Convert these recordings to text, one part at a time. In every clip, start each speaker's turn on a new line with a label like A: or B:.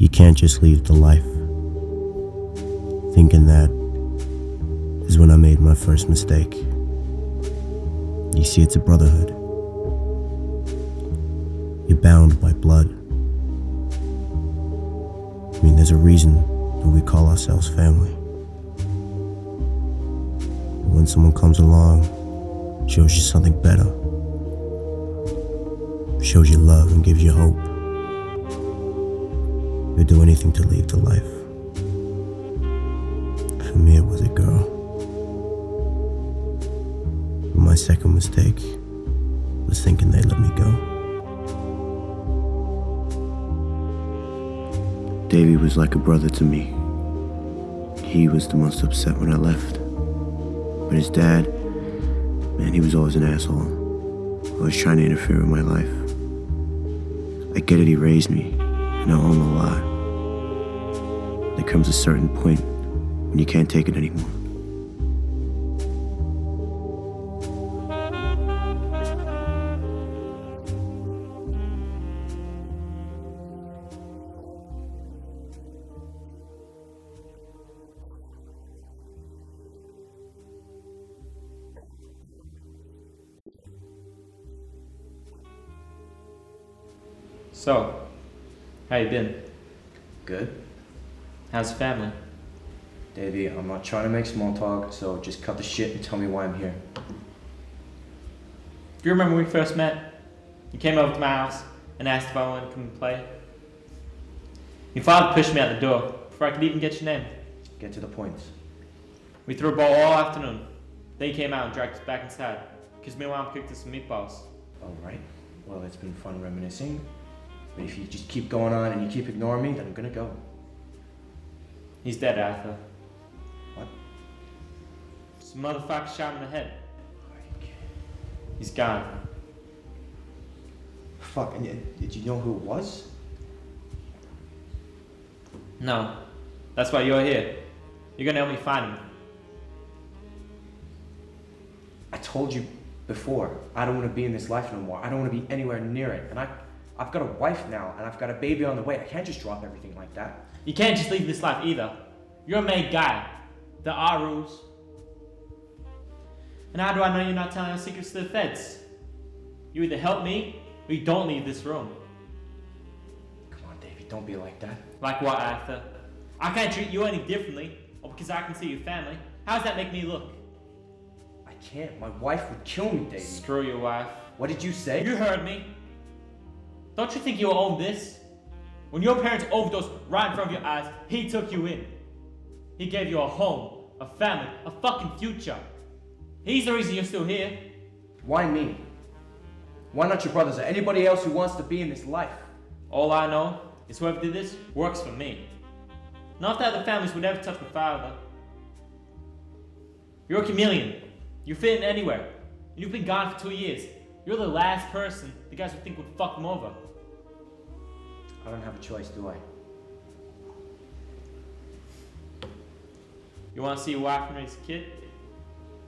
A: You can't just leave the life. Thinking that is when I made my first mistake. You see, it's a brotherhood. You're bound by blood. I mean, there's a reason that we call ourselves family. But when someone comes along, shows you something better, shows you love and gives you hope, you'd do anything to leave the life. For me, it was a girl. But my second mistake was thinking they let me go. Davey was like a brother to me. He was the most upset when I left. But his dad, man, he was always an asshole. Always trying to interfere with my life. I get it, he raised me, and I owe him a lot. There comes a certain point when you can't take it anymore.
B: So, how you been?
C: Good.
B: How's the family?
C: Davey, I'm not trying to make small talk, so just cut the shit and tell me why I'm here.
B: Do you remember when we first met? You came over to my house and asked if I wanted to come and play. Your father pushed me out the door before I could even get your name.
C: Get to the point.
B: We threw a ball all afternoon. Then you came out and dragged us back inside, because me and Mom cooked us some meatballs.
C: Alright, well, it's been fun reminiscing. But if you just keep going on and you keep ignoring me, then I'm gonna go.
B: He's dead, Arthur.
C: What?
B: Some motherfucker shot him in the head. He's gone.
C: Fuck, and did you know who it was?
B: No. That's why you're here. You're gonna help me find him.
C: I told you before, I don't want to be in this life no more. I don't want to be anywhere near it. And I've got a wife now, and I've got a baby on the way. I can't just drop everything like that.
B: You can't just leave this life either. You're a made guy. There are rules. And how do I know you're not telling our secrets to the feds? You either help me, or you don't leave this room.
C: Come on, Davey, don't be like that.
B: Like what, Arthur? I can't treat you any differently, or because I can see your family. How does that make me look?
C: I can't. My wife would kill me, Davey.
B: Screw your wife.
C: What did you say?
B: You heard me. Don't you think you own this? When your parents overdosed right in front of your eyes, he took you in. He gave you a home, a family, a fucking future. He's the reason you're still here.
C: Why me? Why not your brothers or anybody else who wants to be in this life?
B: All I know is whoever did this works for me. Not that other families would ever touch my father. You're a chameleon. You fit in anywhere. And you've been gone for 2 years. You're the last person the guys would think would fuck them over.
C: I don't have a choice, do I?
B: You want to see your wife and raise a kid?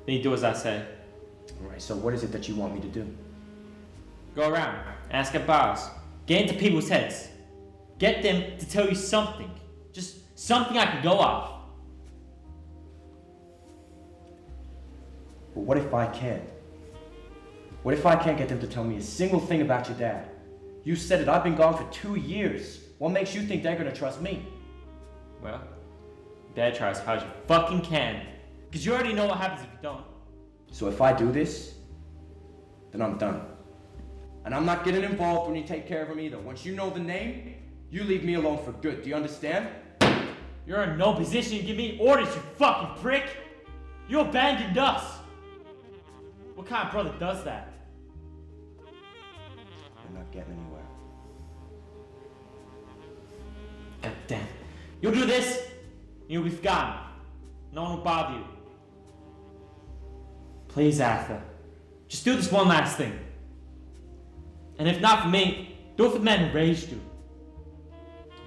B: Then you do as I say.
C: Alright, so what is it that you want me to do?
B: Go around, ask at bars, get into people's heads. Get them to tell you something. Just something I can go off.
C: But what if I can't? What if I can't get them to tell me a single thing about your dad? You said it, I've been gone for 2 years. What makes you think they're gonna trust me?
B: Well, Dad tries as hard as you fucking can. Because you already know what happens if you don't.
C: So if I do this, then I'm done. And I'm not getting involved when you take care of him either. Once you know the name, you leave me alone for good. Do you understand?
B: You're in no position to give me orders, you fucking prick! You abandoned us! What kind of brother does that?
C: I'm not getting anywhere.
B: God damn. You'll do this, and you'll be forgotten. No one will bother you. Please, Arthur. Just do this one last thing. And if not for me, do it for the man who raised you.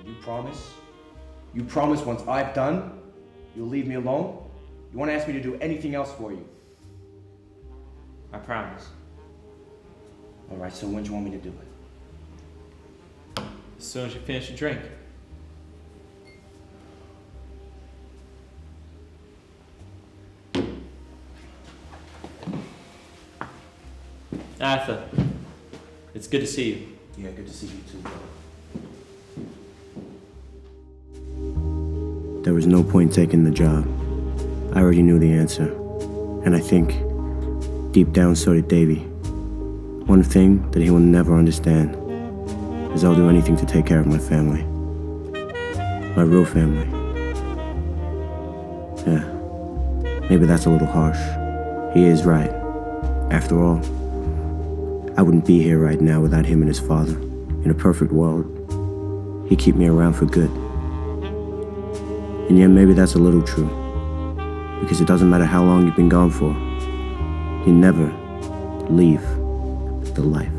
C: You promise? You promise once I've done, you'll leave me alone? You won't ask me to do anything else for you?
B: I promise.
C: Alright, so when do you want me to do it?
B: As soon as you finish your drink. Arthur, it's good to see you.
C: Yeah, good to see you too, brother.
A: There was no point taking the job. I already knew the answer. And I think, deep down, so did Davy. One thing that he will never understand is I'll do anything to take care of my family. My real family. Yeah, maybe that's a little harsh. He is right. After all, I wouldn't be here right now without him and his father. In a perfect world, he'd keep me around for good. And yet maybe that's a little true. Because it doesn't matter how long you've been gone for. You never leave the life.